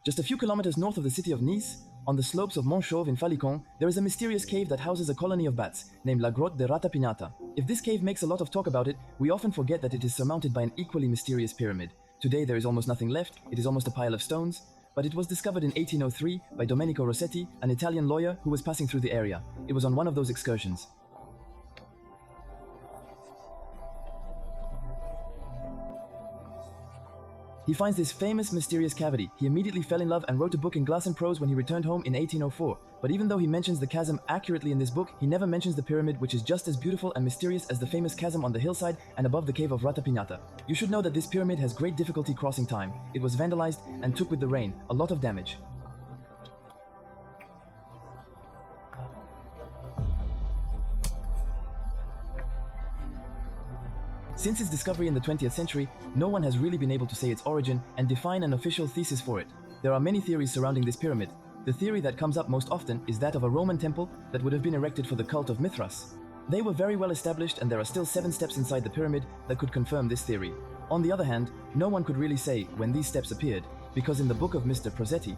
Just a few kilometers north of the city of Nice, on the slopes of Mont Chauve in Falicon, there is a mysterious cave that houses a colony of bats, named La Grotte de Ratapignata. If this cave makes a lot of talk about it, we often forget that it is surmounted by an equally mysterious pyramid. Today there is almost nothing left, it is almost a pile of stones, but it was discovered in 1803 by Domenico Rossetti, an Italian lawyer who was passing through the area. It was on one of those excursions. He finds this famous, mysterious cavity. He immediately fell in love and wrote a book in glass and prose when he returned home in 1804. But even though he mentions the chasm accurately in this book, he never mentions the pyramid, which is just as beautiful and mysterious as the famous chasm on the hillside and above the cave of Ratapignata. You should know that this pyramid has great difficulty crossing time. It was vandalized and took with the rain a lot of damage. Since its discovery in the 20th century, no one has really been able to say its origin and define an official thesis for it. There are many theories surrounding this pyramid. The theory that comes up most often is that of a Roman temple that would have been erected for the cult of Mithras. They were very well established, and there are still 7 steps inside the pyramid that could confirm this theory. On the other hand, no one could really say when these steps appeared, because in the book of Mr. Prosetti,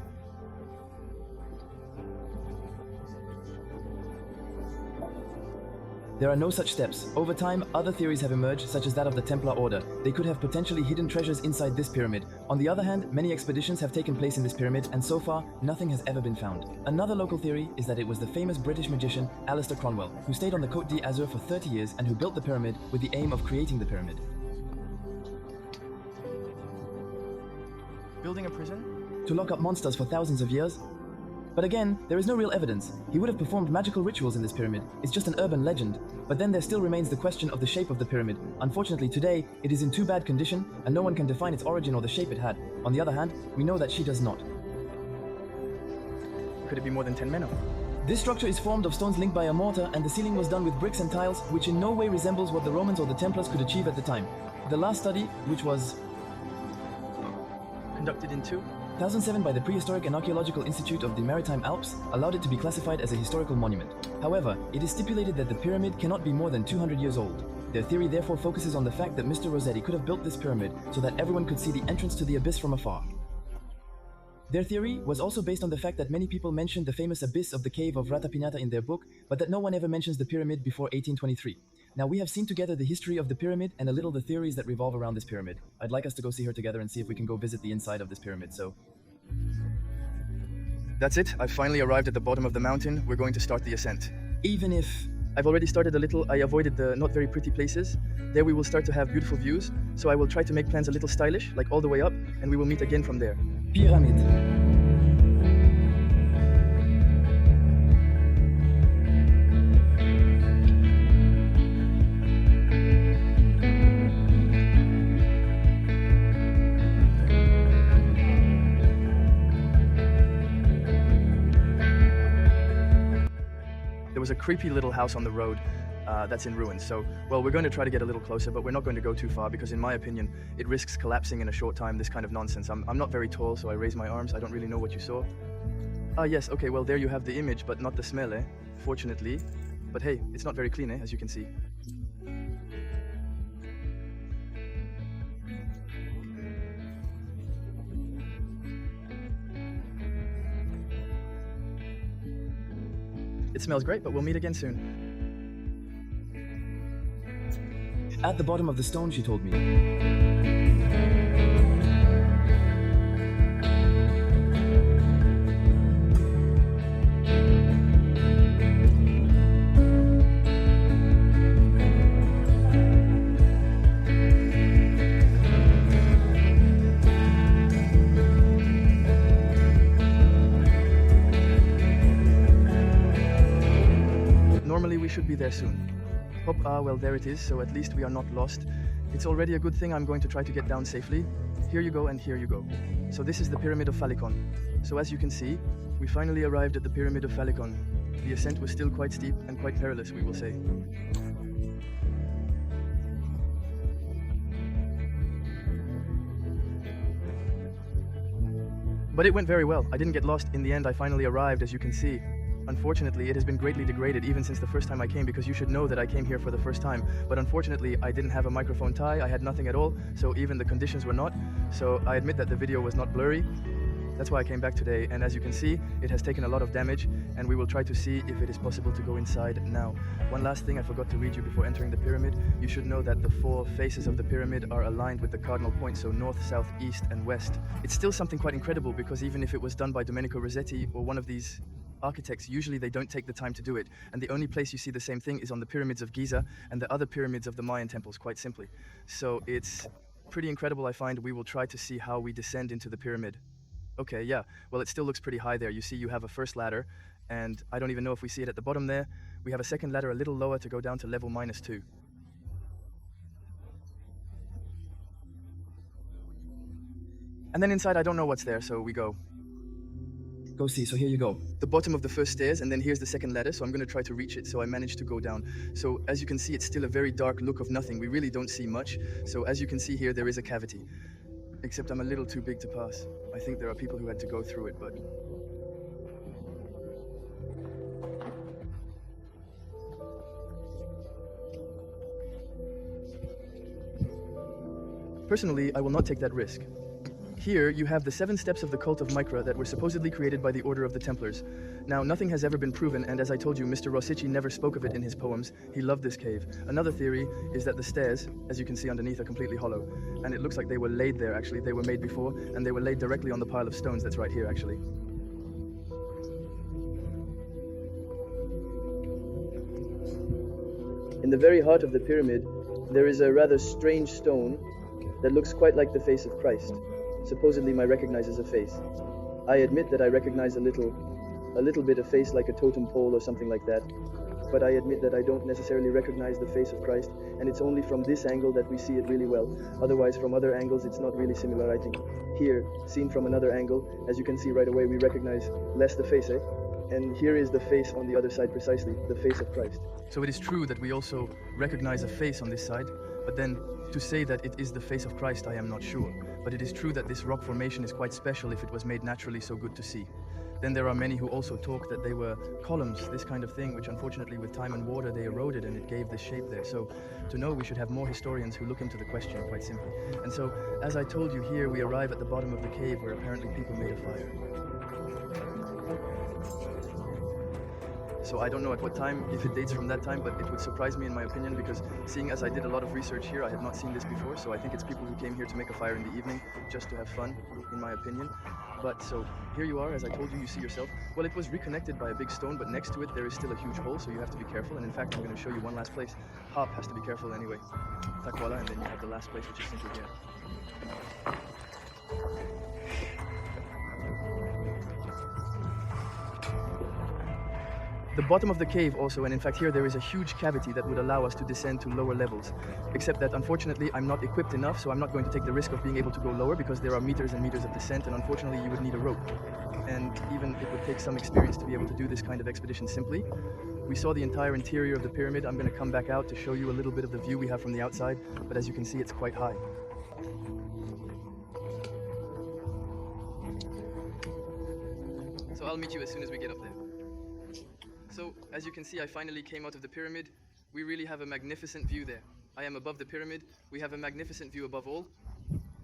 there are no such steps. Over time, other theories have emerged, such as that of the Templar Order. They could have potentially hidden treasures inside this pyramid. On the other hand, many expeditions have taken place in this pyramid, and so far, nothing has ever been found. Another local theory is that it was the famous British magician Aleister Cromwell, who stayed on the Côte d'Azur for 30 years and who built the pyramid with the aim of creating the pyramid. Building a prison? To lock up monsters for thousands of years? But again, there is no real evidence. He would have performed magical rituals in this pyramid. It's just an urban legend. But then there still remains the question of the shape of the pyramid. Unfortunately, today, it is in too bad condition, and no one can define its origin or the shape it had. On the other hand, we know that she does not. Could it be more than 10 men? This structure is formed of stones linked by a mortar, and the ceiling was done with bricks and tiles, which in no way resembles what the Romans or the Templars could achieve at the time. The last study, which was Conducted in 2007 by the Prehistoric and Archaeological Institute of the Maritime Alps, allowed it to be classified as a historical monument. However, it is stipulated that the pyramid cannot be more than 200 years old. Their theory therefore focuses on the fact that Mr. Rossetti could have built this pyramid so that everyone could see the entrance to the abyss from afar. Their theory was also based on the fact that many people mentioned the famous abyss of the cave of Ratapignata in their book, but that no one ever mentions the pyramid before 1823. Now we have seen together the history of the pyramid and a little the theories that revolve around this pyramid. I'd like us to go see her together and see if we can go visit the inside of this pyramid, so... That's it. I've finally arrived at the bottom of the mountain. We're going to start the ascent. Even if... I've already started a little. I avoided the not very pretty places. There we will start to have beautiful views, so I will try to make plans a little stylish, like all the way up, and we will meet again from there. Pyramid. There was a creepy little house on the road that's in ruins. So, well, we're going to try to get a little closer, but we're not going to go too far because, in my opinion, it risks collapsing in a short time, this kind of nonsense. I'm not very tall, so I raise my arms. I don't really know what you saw. Yes, okay, well, there you have the image, but not the smell, eh? Fortunately. But hey, it's not very clean, eh? As you can see. It smells great, but we'll meet again soon. At the bottom of the stone, she told me. Normally we should be there soon. Hop, well, there it is, so at least we are not lost. It's already a good thing I'm going to try to get down safely. Here you go, and here you go. So this is the Pyramid of Falicon. So as you can see, we finally arrived at the Pyramid of Falicon. The ascent was still quite steep and quite perilous, we will say. But it went very well. I didn't get lost. In the end, I finally arrived, as you can see. Unfortunately, it has been greatly degraded even since the first time I came, because you should know that I came here for the first time. But unfortunately, I didn't have a microphone tie, I had nothing at all, so even the conditions were not. So I admit that the video was not blurry. That's why I came back today, and as you can see, it has taken a lot of damage, and we will try to see if it is possible to go inside now. One last thing I forgot to read you before entering the pyramid. You should know that the 4 faces of the pyramid are aligned with the cardinal points, so north, south, east, and west. It's still something quite incredible, because even if it was done by Domenico Rossetti or one of these architects, usually they don't take the time to do it, and the only place you see the same thing is on the pyramids of Giza and the other pyramids of the Mayan temples, quite simply. So it's pretty incredible, I find. We will try to see how we descend into the pyramid. Okay, yeah, well, it still looks pretty high there. You see you have a first ladder, and I don't even know if we see it at the bottom there. We have a second ladder a little lower to go down to level -2. And then inside, I don't know what's there, so we go. Go see, so here you go. The bottom of the first stairs, and then here's the second ladder, so I'm going to try to reach it, so I managed to go down. So as you can see, it's still a very dark look of nothing. We really don't see much. So as you can see here, there is a cavity. Except I'm a little too big to pass. I think there are people who had to go through it, but... Personally, I will not take that risk. Here, you have the 7 steps of the cult of Micra that were supposedly created by the Order of the Templars. Now, nothing has ever been proven, and as I told you, Mr. Rossetti never spoke of it in his poems. He loved this cave. Another theory is that the stairs, as you can see underneath, are completely hollow. And it looks like they were laid there, actually. They were made before, and they were laid directly on the pile of stones that's right here, actually. In the very heart of the pyramid, there is a rather strange stone that looks quite like the face of Christ. Supposedly might recognizes a face. I admit that I recognize a little bit of face like a totem pole or something like that, but I admit that I don't necessarily recognize the face of Christ, and it's only from this angle that we see it really well. Otherwise, from other angles, it's not really similar, I think. Here, seen from another angle, as you can see right away, we recognize less the face, And here is the face on the other side precisely, the face of Christ. So it is true that we also recognize a face on this side, but then to say that it is the face of Christ, I am not sure. But it is true that this rock formation is quite special if it was made naturally so good to see. Then there are many who also talk that they were columns, this kind of thing, which unfortunately with time and water they eroded and it gave this shape there. So to know, we should have more historians who look into the question, quite simply. And so, as I told you here, we arrive at the bottom of the cave where apparently people made a fire. So I don't know at what time, if it dates from that time, but it would surprise me in my opinion, because seeing as I did a lot of research here, I had not seen this before, so I think it's people who came here to make a fire in the evening, just to have fun, in my opinion. But so, here you are, as I told you, you see yourself. Well, it was reconnected by a big stone, but next to it there is still a huge hole, so you have to be careful, and in fact I'm going to show you one last place. Hop has to be careful anyway. Tak voila, and then you have the last place, which is simply here. The bottom of the cave also, and in fact here there is a huge cavity that would allow us to descend to lower levels. Except that unfortunately I'm not equipped enough, so I'm not going to take the risk of being able to go lower, because there are meters and meters of descent, and unfortunately you would need a rope. And even it would take some experience to be able to do this kind of expedition simply. We saw the entire interior of the pyramid. I'm going to come back out to show you a little bit of the view we have from the outside, but as you can see it's quite high. So I'll meet you as soon as we get up there. So, as you can see, I finally came out of the pyramid. We really have a magnificent view there. I am above the pyramid. We have a magnificent view above all.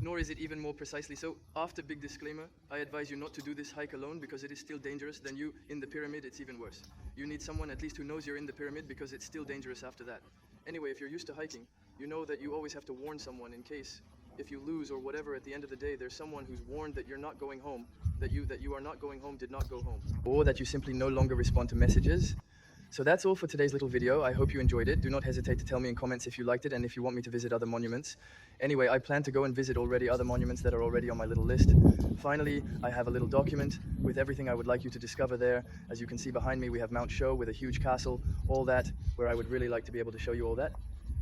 Nor is it even more precisely so. After big disclaimer, I advise you not to do this hike alone, because it is still dangerous. Then you, in the pyramid, it's even worse. You need someone at least who knows you're in the pyramid, because it's still dangerous after that. Anyway, if you're used to hiking, you know that you always have to warn someone in case, if you lose or whatever, at the end of the day, there's someone who's warned that you're not going home, that you are not going home, did not go home. Or that you simply no longer respond to messages. So that's all for today's little video. I hope you enjoyed it. Do not hesitate to tell me in comments if you liked it and if you want me to visit other monuments. Anyway, I plan to go and visit already other monuments that are already on my little list. Finally, I have a little document with everything I would like you to discover there. As you can see behind me, we have Mount Chauve with a huge castle, all that, where I would really like to be able to show you all that.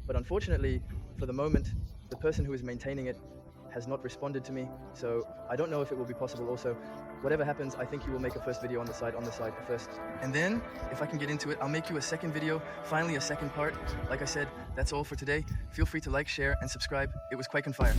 But unfortunately, for the moment, the person who is maintaining it has not responded to me, so I don't know if it will be possible also. Whatever happens, I think you will make a first video on the side first. And then, if I can get into it, I'll make you a second video, finally a second part. Like I said, that's all for today. Feel free to like, share, and subscribe. It was Quake and Fire.